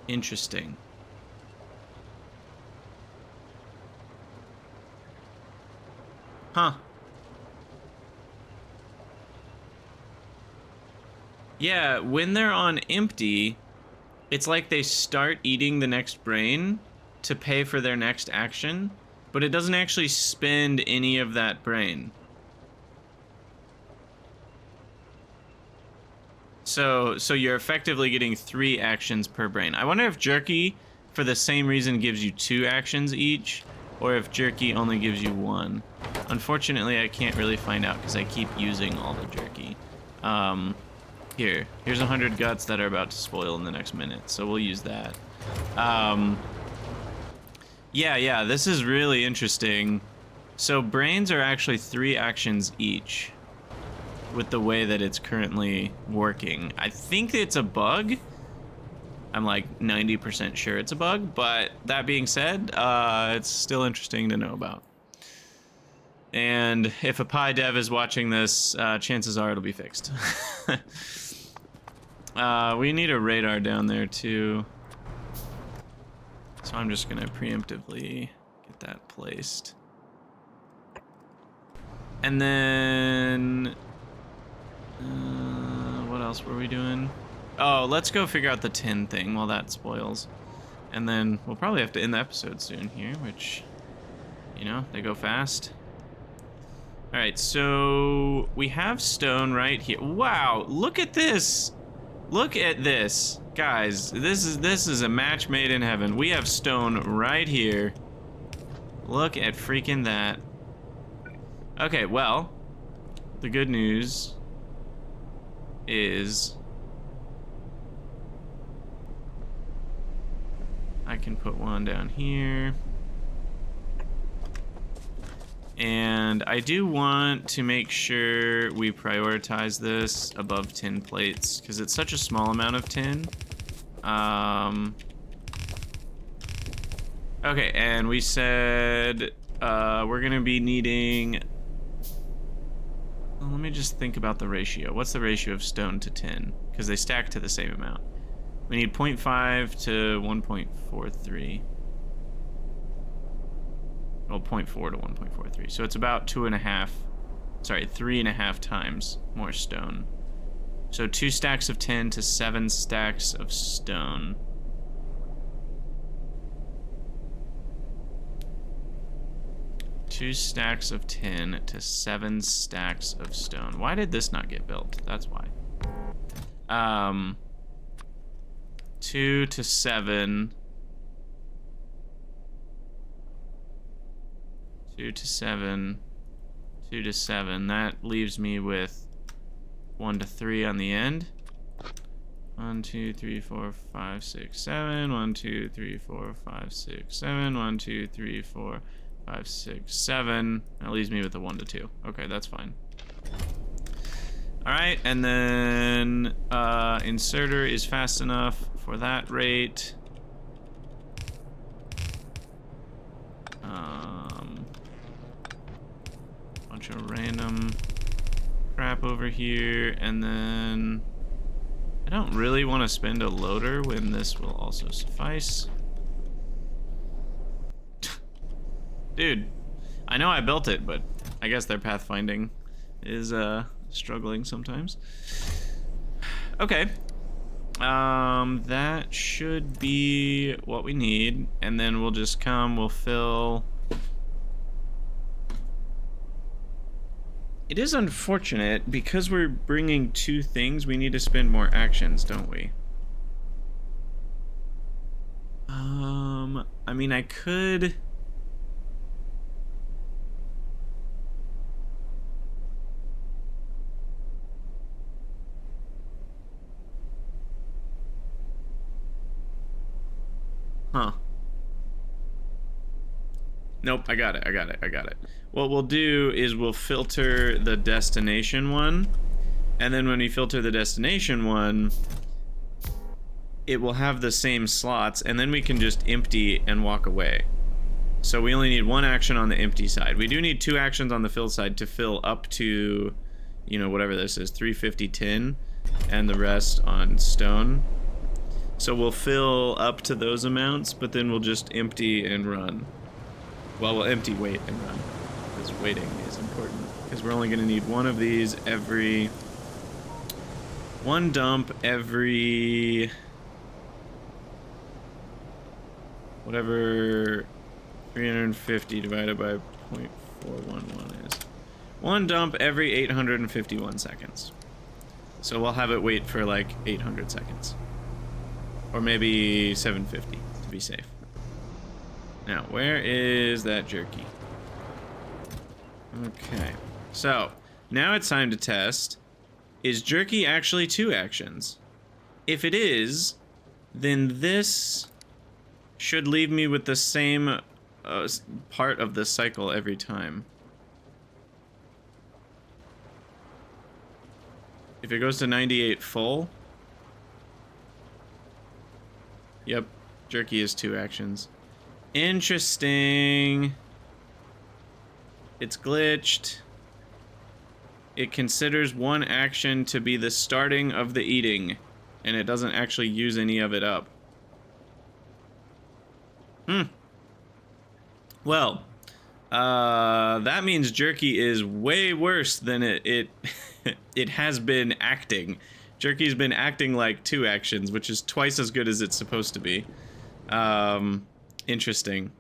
Interesting. Huh. Yeah, when they're on empty, it's like they start eating the next brain to pay for their next action, but it doesn't actually spend any of that brain. So you're effectively getting 3 actions per brain. I wonder if jerky, for the same reason, gives you 2 actions each, or if jerky only gives you 1. Unfortunately, I can't really find out because I keep using all the jerky. Here's 100 guts that are about to spoil in the next minute, so we'll use that. Yeah, this is really interesting. So brains are actually 3 actions each with the way that it's currently working. I think it's a bug. I'm like 90% sure it's a bug, but that being said, it's still interesting to know about. And if a py dev is watching this, chances are it'll be fixed. We need a radar down there too. So I'm just gonna preemptively get that placed. And then, what else were we doing? Oh, let's go figure out the tin thing while that spoils. And then we'll probably have to end the episode soon here, which, you know, they go fast. All right, so we have stone right here. Wow, look at this. Look at this. Guys, this is a match made in heaven. We have stone right here. Look at freaking that. Okay, well, the good news is I can put one down here. And I do want to make sure we prioritize this above tin plates because it's such a small amount of tin. Okay, and we said we're gonna be needing... Well, let me just think about the ratio. What's the ratio of stone to tin? Because they stack to the same amount. We need 0.5 to 1.43. Well, 0.4 to 1.43. So it's about 3.5 times more stone. So 2 stacks of tin to 7 stacks of stone. 2 stacks of tin to 7 stacks of stone. Why did this not get built? That's why. 2 to 7. 2 to 7. 2 to 7. That leaves me with 1 to 3 on the end. 1, 2, 3, 4, 5, 6, 7. 1, 2, 3, 4, 5, 6, 7. 1, 2, 3, 4, 5, 6, 7. That leaves me with a 1 to 2. Okay, that's fine. Alright, and then inserter is fast enough for that rate. Bunch of random crap over here, and then I don't really want to spend a loader when this will also suffice. Dude, I know I built it, but I guess their pathfinding is struggling sometimes. Okay. That should be what we need, and then we'll just come, we'll fill. It is unfortunate, because we're bringing 2 things, we need to spend more actions, don't we? I mean, I could... Huh. Nope, I got it. What we'll do is we'll filter the destination one, and then when we filter the destination one, it will have the same slots, and then we can just empty and walk away. So we only need 1 action on the empty side. We do need 2 actions on the fill side to fill up to, you know, whatever this is, 350 tin, and the rest on stone. So we'll fill up to those amounts, but then we'll just empty and run. Well, we'll empty, wait, and run. Because waiting is important. Because we're only going to need 1 of these every... 1 dump every... whatever 350 divided by 0.411 is. 1 dump every 851 seconds. So we'll have it wait for like 800 seconds. Or maybe 750 to be safe. Now, where is that jerky? Okay. So, now it's time to test. Is jerky actually 2 actions? If it is, then this should leave me with the same part of the cycle every time. If it goes to 98 full... Yep, jerky is 2 actions. Interesting. It's glitched. It considers 1 action to be the starting of the eating, and it doesn't actually use any of it up. Well, that means jerky is way worse than it has been acting. Jerky's been acting like 2 actions, which is twice as good as it's supposed to be. Interesting.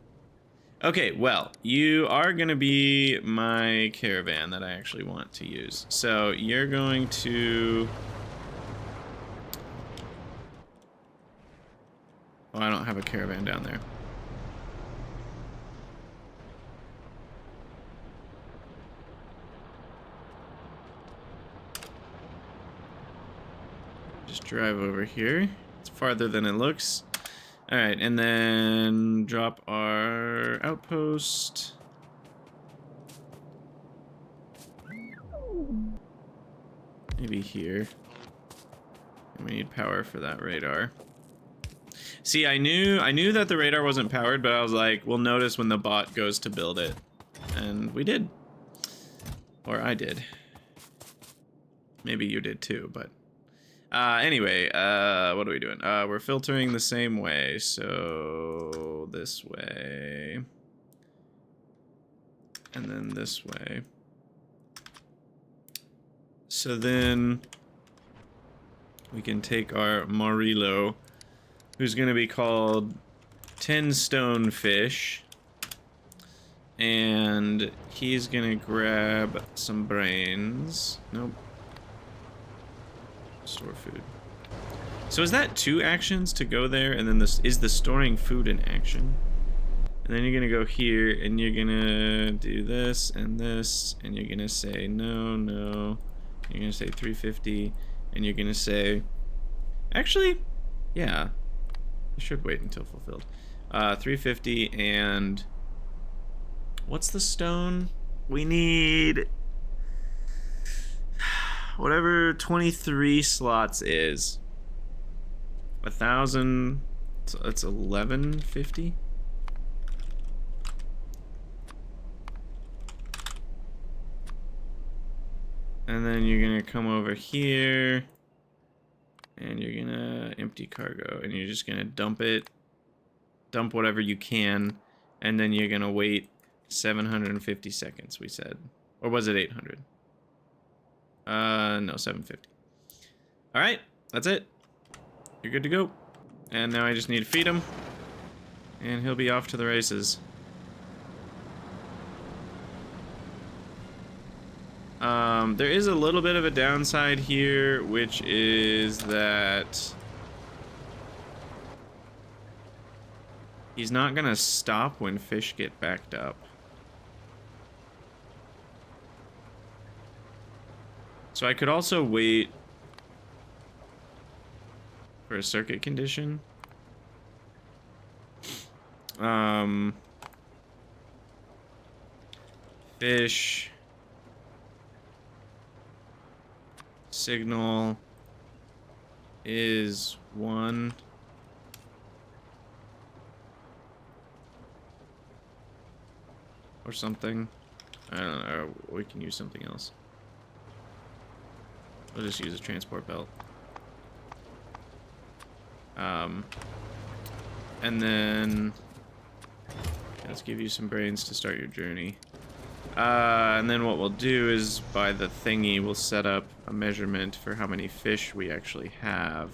Okay, well, you are going to be my caravan that I actually want to use. So you're going to... Oh, I don't have a caravan down there. Just drive over here. It's farther than it looks. Alright, and then drop our outpost. Maybe here. And we need power for that radar. See, I knew that the radar wasn't powered, but I was like, we'll notice when the bot goes to build it. And we did. Or I did. Maybe you did too, but... anyway, what are we doing? We're filtering the same way, so this way. And then this way. So then we can take our Marillo, who's going to be called 10 Stone Fish. And he's gonna grab some brains. Nope. Store food. So is that 2 actions to go there, and then this is the storing food an action? And then you're gonna go here, and you're gonna do this, and you're gonna say no, no. You're gonna say 350, and you're gonna say, actually, yeah, I should wait until fulfilled. 350 and what's the stone? We need whatever 23 slots is. 1,000. So that's 1150. And then you're gonna come over here, and you're gonna empty cargo, and you're just gonna dump it, dump whatever you can, and then you're gonna wait 750 seconds, we said. Or was it 800? No, 750. Alright, that's it. You're good to go. And now I just need to feed him, and he'll be off to the races. There is a little bit of a downside here, which is that he's not gonna stop when fish get backed up. So I could also wait for a circuit condition. Fish signal is 1. Or something. I don't know. We can use something else. We'll just use a transport belt. And then let's give you some brains to start your journey. And then what we'll do is by the thingy, we'll set up a measurement for how many fish we actually have.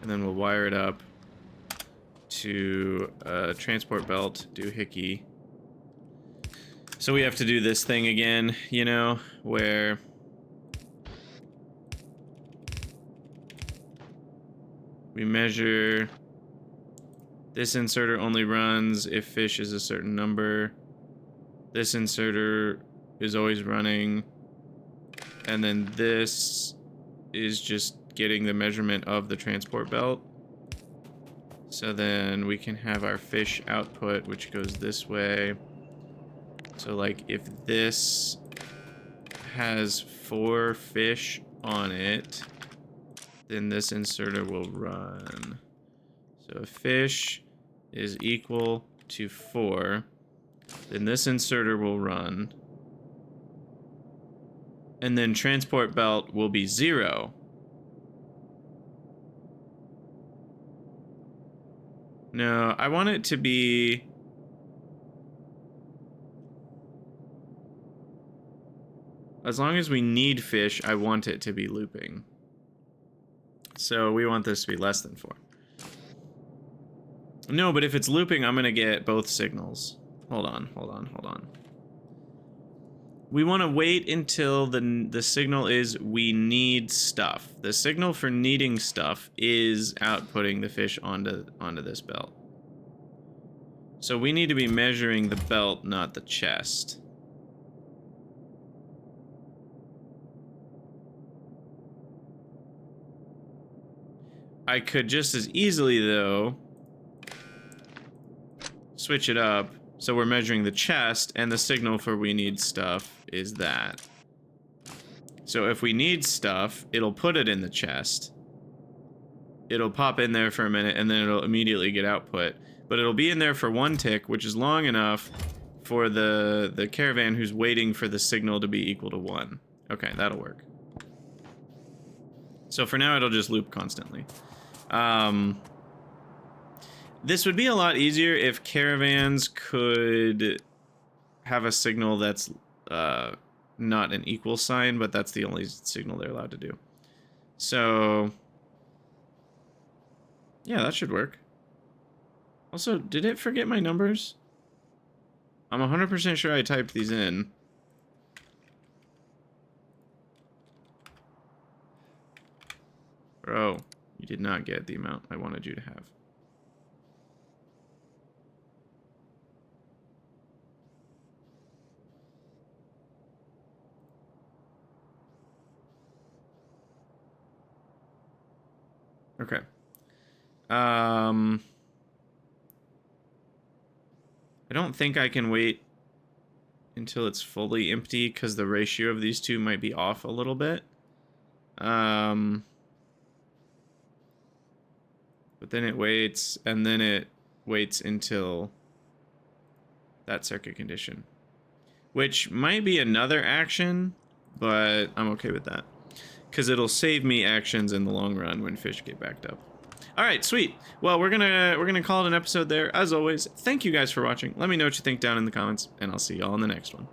And then we'll wire it up to a transport belt, doohickey. So we have to do this thing again, you know, where we measure. This inserter only runs if fish is a certain number. This inserter is always running. And then this is just getting the measurement of the transport belt. So then we can have our fish output, which goes this way. So like if this has 4 fish on it, then this inserter will run. So if fish is equal to 4, then this inserter will run. And then transport belt will be 0. No, I want it to be... As long as we need fish, I want it to be looping. So we want this to be less than 4. No, but if it's looping, I'm gonna get both signals. Hold on. We want to wait until the signal is we need stuff. The signal for needing stuff is outputting the fish onto this belt. So we need to be measuring the belt, not the chest. I could just as easily, though, switch it up so we're measuring the chest, and the signal for we need stuff is that. So if we need stuff, it'll put it in the chest. It'll pop in there for a minute, and then it'll immediately get output. But it'll be in there for 1 tick, which is long enough for the caravan who's waiting for the signal to be equal to 1. Okay, that'll work. So for now, it'll just loop constantly. This would be a lot easier if caravans could have a signal that's not an equal sign, but that's the only signal they're allowed to do. So Yeah, that should work. Also, did it forget my numbers? I'm 100% sure I typed these in. Bro, you did not get the amount I wanted you to have. Okay. I don't think I can wait until it's fully empty because the ratio of these two might be off a little bit. But then it waits, and then it waits until that circuit condition. Which might be another action, but I'm okay with that. Because it'll save me actions in the long run when fish get backed up. Alright, sweet. Well, we're gonna call it an episode there. As always, thank you guys for watching. Let me know what you think down in the comments, and I'll see y'all in the next one.